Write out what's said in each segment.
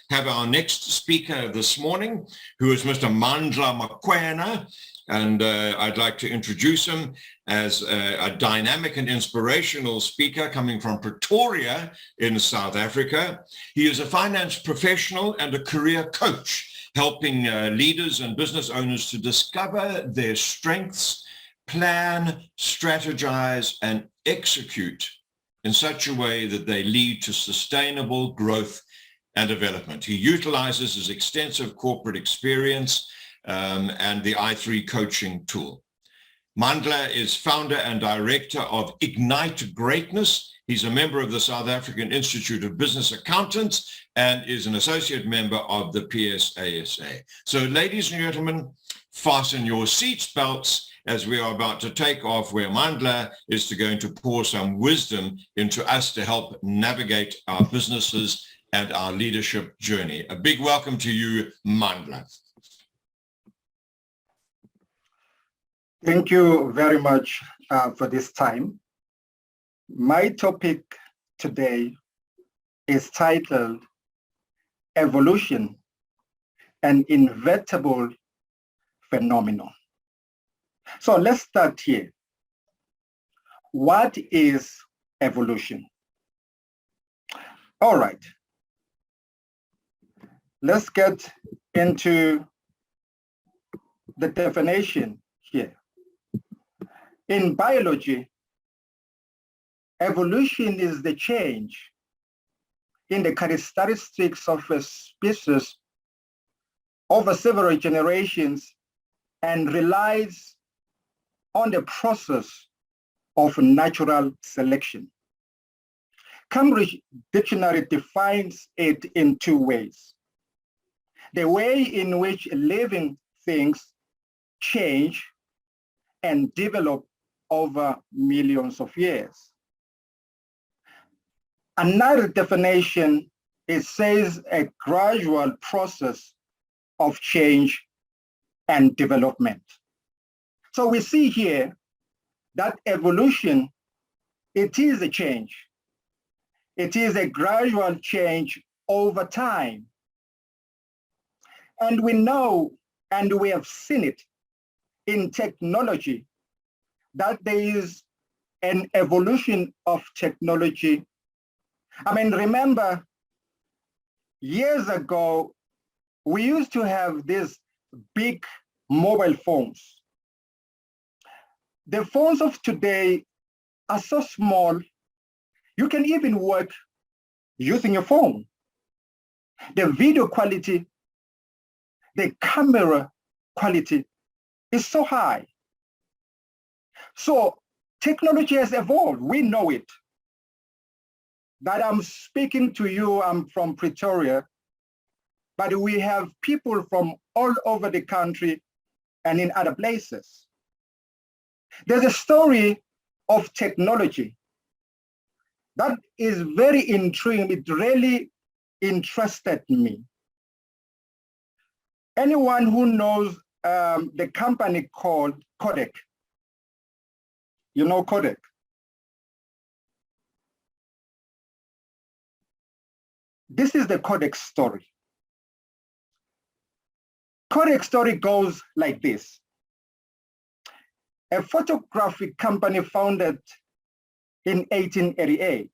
have our next speaker this morning, who is Mr. Mandla Mokoena, and I'd like to introduce him as a dynamic and inspirational speaker coming from Pretoria in South Africa. He is a finance professional and a career coach, helping leaders and business owners to discover their strengths, plan, strategize, and execute in such a way that they lead to sustainable growth and development. He utilizes his extensive corporate experience and the i3 coaching tool. Mandla is founder and director of Ignite Greatness. He's a member of the South African Institute of Business Accountants and is an associate member of the PSASA. So ladies and gentlemen, fasten your seat belts as we are about to take off, where Mandla is going to pour some wisdom into us to help navigate our businesses and our leadership journey. A big welcome to you, Mandla. Thank you very much for this time. My topic today is titled Evolution, an Inevitable Phenomenon. So let's start here. What is evolution? All right. Let's get into the definition here. In biology, evolution is the change in the characteristics of a species over several generations and relies on the process of natural selection. Cambridge Dictionary defines it in two ways: the way in which living things change and develop over millions of years. Another definition, it says a gradual process of change and development. So we see here that evolution, it is a change. It is a gradual change over time. And we know, and we have seen it in technology, that there is an evolution of technology. I mean, remember, years ago, we used to have these big mobile phones. The phones of today are so small, you can even work using your phone. The video quality, the camera quality is so high. So technology has evolved, we know it. That I'm speaking to you, I'm from Pretoria, but we have people from all over the country and in other places. There's a story of technology that is very intriguing. It really interested me. Anyone who knows the company called Kodak, you know Kodak? This is the Kodak story. Kodak story goes like this. A photographic company founded in 1888.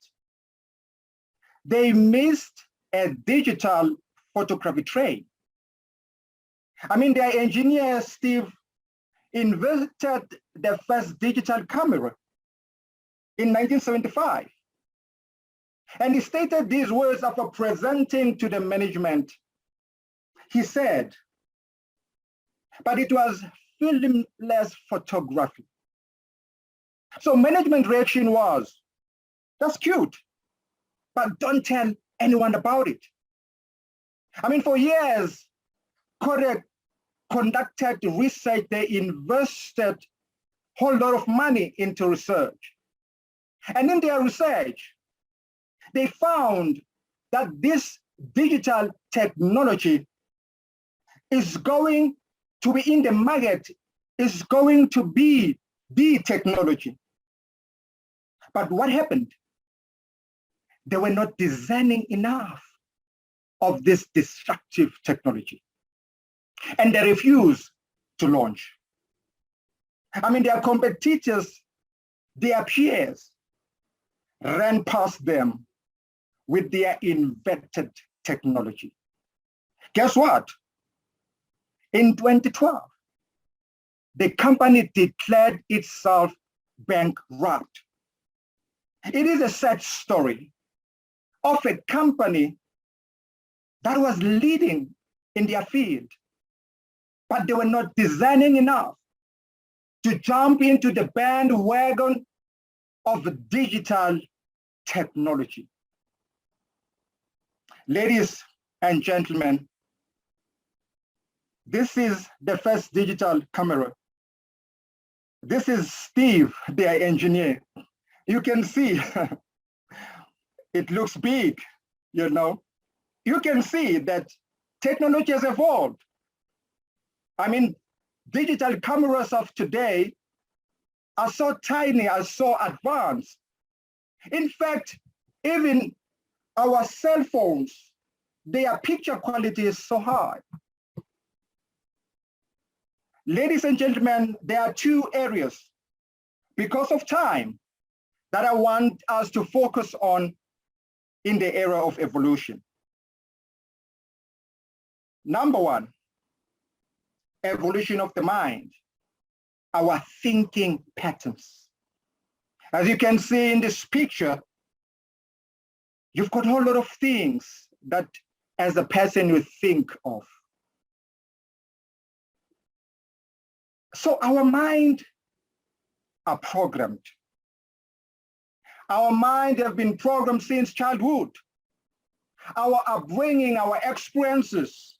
They missed a digital photography train. I mean, their engineer, Steve, invented the first digital camera in 1975. And he stated these words after presenting to the management. He said, but it was filmless photography. So management reaction was, that's cute, but don't tell anyone about it. I mean, for years, Kodak conducted research. They invested a whole lot of money into research. And in their research, they found that this digital technology is going to be in the market, is going to be the technology. But what happened? They were not designing enough of this destructive technology. And they refuse to launch. I mean, their competitors, their peers, ran past them with their invented technology. Guess what? In 2012, the company declared itself bankrupt. It is a sad story of a company that was leading in their field, but they were not designing enough to jump into the bandwagon of digital technology. Ladies and gentlemen, this is the first digital camera. This is Steve, their engineer. You can see it looks big, you know. You can see that technology has evolved. I mean, digital cameras of today are so tiny, are so advanced. In fact, even our cell phones, their picture quality is so high. Ladies and gentlemen, there are two areas, because of time, that I want us to focus on in the era of evolution. Number one, evolution of the mind, our thinking patterns. As you can see in this picture, you've got a whole lot of things that as a person you think of. So our mind are programmed. Our mind have been programmed since childhood. Our upbringing, our experiences,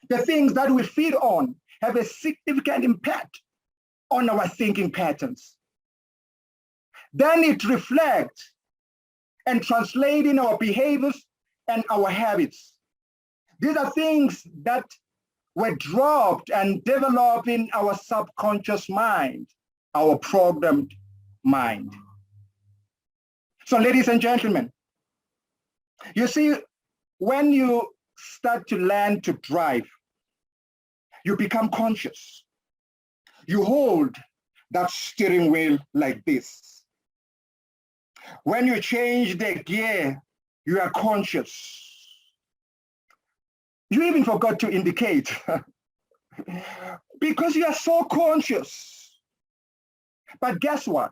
the things that we feed on have a significant impact on our thinking patterns. Then it reflects and translates in our behaviors and our habits. These are things that were dropped and developed in our subconscious mind, our programmed mind. So ladies and gentlemen, you see, when you start to learn to drive, you become conscious. You hold that steering wheel like this. When you change the gear, you are conscious. You even forgot to indicate because you are so conscious. But guess what?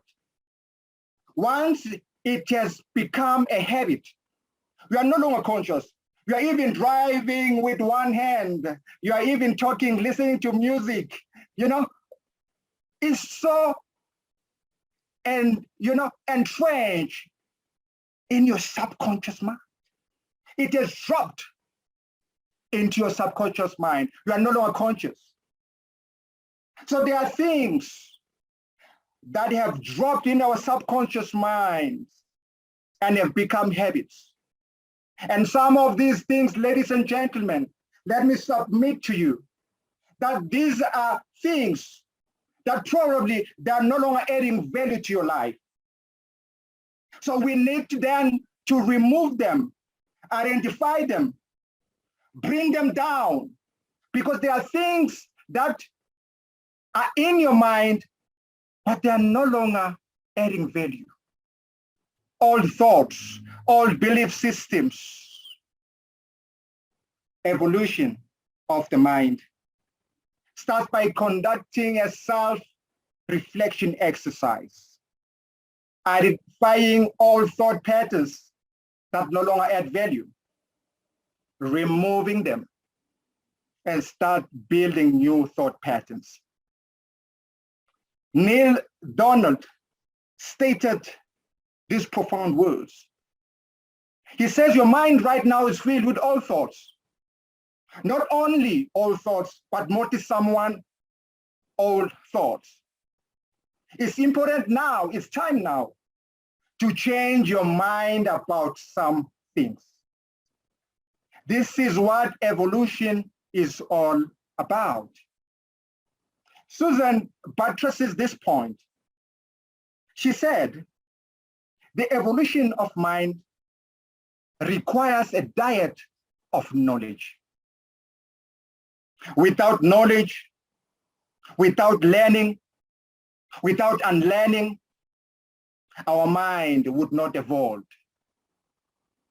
Once it has become a habit, you are no longer conscious. You are even driving with one hand. You are even talking, listening to music. You know, it's so, and you know, entrenched in your subconscious mind. It has dropped into your subconscious mind. You are no longer conscious. So there are things that have dropped in our subconscious minds and have become habits. And some of these things, ladies and gentlemen, let me submit to you that these are things that probably they are no longer adding value to your life. So we need to then to remove them, identify them, bring them down, because there are things that are in your mind, but they are no longer adding value. Old thoughts, old belief systems, evolution of the mind starts by conducting a self-reflection exercise, identifying all thought patterns that no longer add value, removing them, and start building new thought patterns. Neil Donald stated these profound words. He says, your mind right now is filled with all thoughts. Not only all thoughts, but multi-someone, all thoughts. It's important now, it's time now to change your mind about some things. This is what evolution is all about. Susan buttresses this point. She said, the evolution of mind requires a diet of knowledge. Without knowledge, without learning, without unlearning, our mind would not evolve.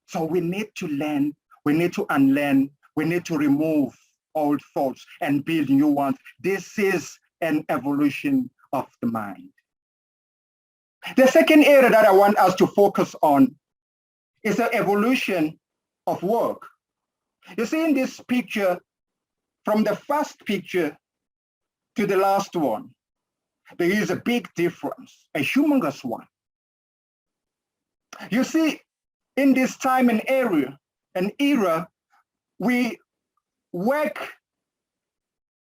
So we need to learn, we need to unlearn, we need to remove old thoughts and build new ones. This is an evolution of the mind. The second area that I want us to focus on is the evolution of work. You see in this picture, from the first picture to the last one, there is a big difference, a humongous one. You see, in this time and era, we work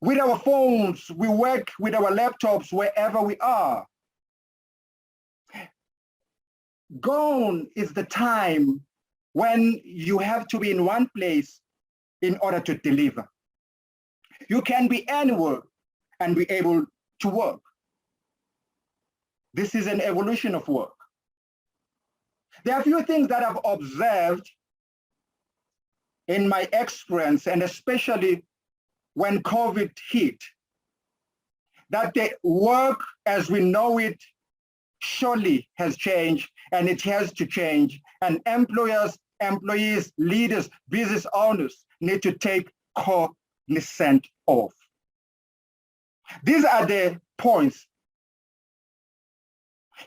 with our phones, we work with our laptops wherever we are. Gone is the time when you have to be in one place in order to deliver. You can be anywhere and be able to work. This is an evolution of work. There are a few things that I've observed in my experience, and especially when COVID hit, that the work as we know it surely has changed, and it has to change. And employers, employees, leaders, business owners need to take cognizance of. These are the points.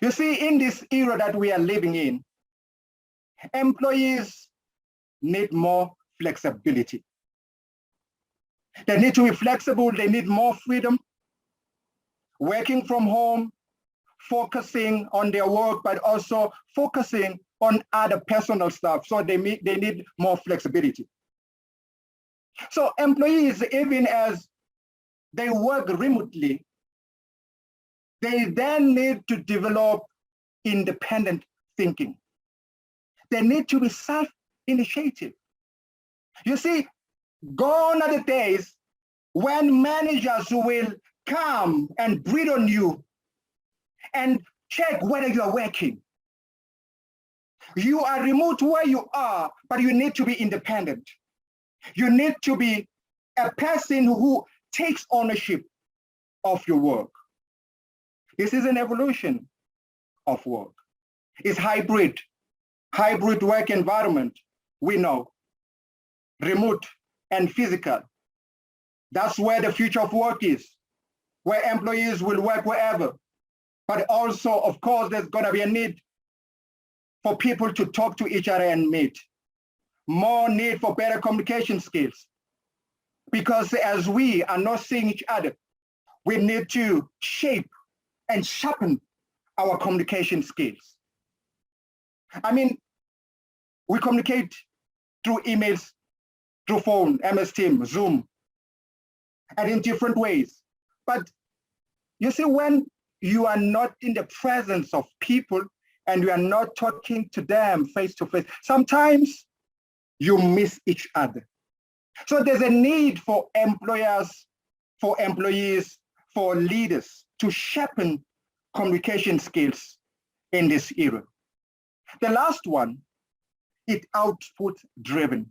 You see, in this era that we are living in, employees need more flexibility. They need to be flexible, they need more freedom, working from home, focusing on their work, but also focusing on other personal stuff. So they need more flexibility. So employees, even as they work remotely, they then need to develop independent thinking. They need to be self-initiative. You see, gone are the days when managers will come and breathe on you and check whether you are working. You are remote where you are, but you need to be independent. You need to be a person who takes ownership of your work. This is an evolution of work. It's hybrid work environment, we know, remote and physical. That's where the future of work is, where employees will work wherever. But also, of course, there's gonna be a need for people to talk to each other and meet. More need for better communication skills. Because as we are not seeing each other, we need to shape and sharpen our communication skills. I mean, we communicate through emails, through phone, MS Teams, Zoom, and in different ways. But you see, when you are not in the presence of people and you are not talking to them face to face, sometimes you miss each other. So there's a need for employers, for employees, for leaders to sharpen communication skills in this era. The last one is output driven,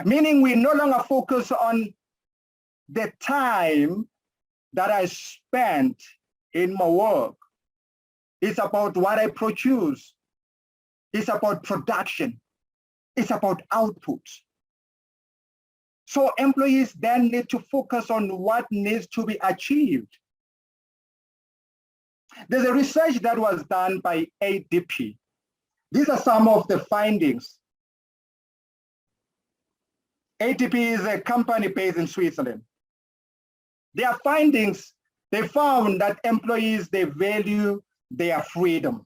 meaning we no longer focus on the time that I spent in my work. It's about what I produce. It's about production. It's about output. So employees then need to focus on what needs to be achieved. There's a research that was done by ADP. These are some of the findings. ADP is a company based in Switzerland. Their findings, they found that employees, they value their freedom.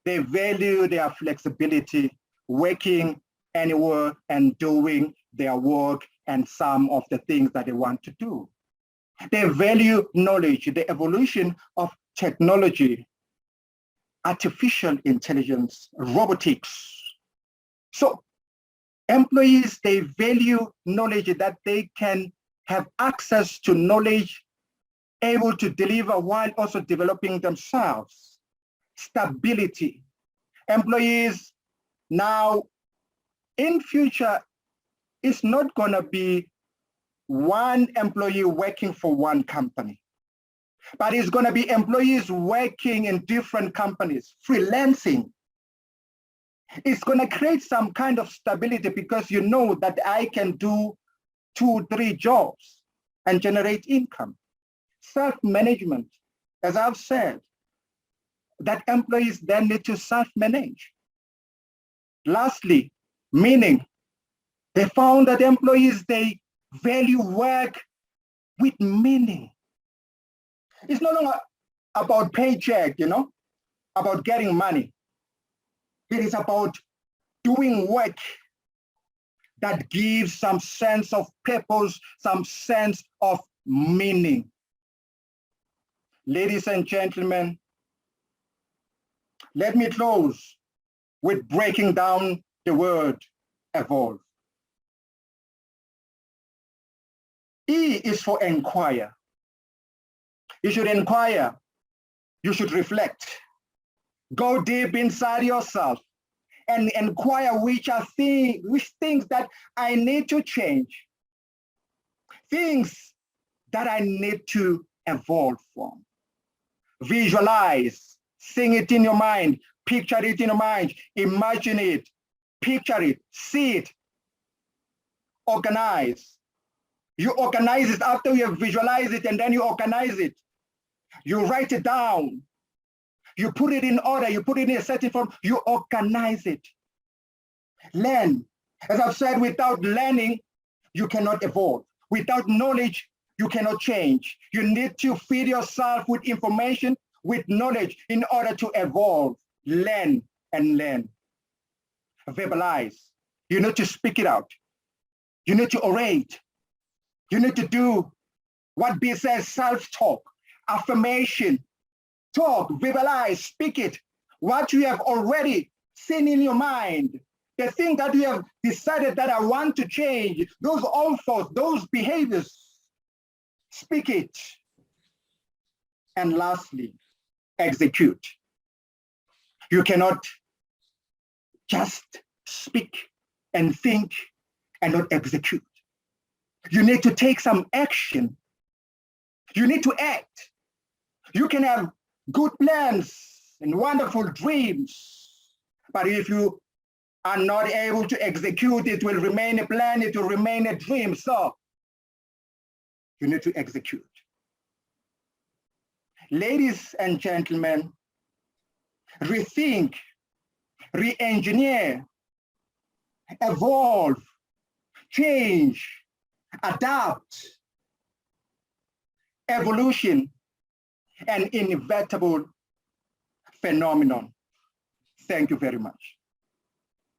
They value their flexibility, working anywhere and doing their work and some of the things that they want to do. They value knowledge, the evolution of technology, artificial intelligence, robotics. So employees, they value knowledge, that they can have access to knowledge, able to deliver while also developing themselves. Stability. Employees now, in future, it's not going to be one employee working for one company, but it's going to be employees working in different companies, freelancing. It's going to create some kind of stability because you know that I can do 2, 3 jobs and generate income. Self-management, as I've said, that employees then need to self-manage. Lastly, meaning, they found that employees, they value work with meaning. It's no longer about paycheck, about getting money. It is about doing work that gives some sense of purpose, some sense of meaning. Ladies and gentlemen, let me close with breaking down the word evolve. E is for inquire. You should inquire. You should reflect. Go deep inside yourself and inquire which things that I need to change, things that I need to evolve from. Visualize, sing it in your mind, picture it in your mind, imagine it, picture it, see it, organize. You organize it after you have visualized it, and then you organize it. You write it down. You put it in order. You put it in a certain form. You organize it. Learn. As I've said, without learning, you cannot evolve. Without knowledge, you cannot change. You need to feed yourself with information, with knowledge in order to evolve. Learn and learn. Verbalize. You need to speak it out. You need to orate. You need to do what B says, self-talk, affirmation, talk, verbalize, speak it. What you have already seen in your mind, the thing that you have decided that I want to change, those old thoughts, those behaviors, speak it. And lastly, execute. You cannot just speak and think and not execute. You need to take some action. You need to act. You can have good plans and wonderful dreams, but if you are not able to execute, it will remain a plan, it will remain a dream. So you need to execute. Ladies and gentlemen, rethink, re-engineer, evolve, change, adapt, evolution, an inevitable phenomenon. Thank you very much.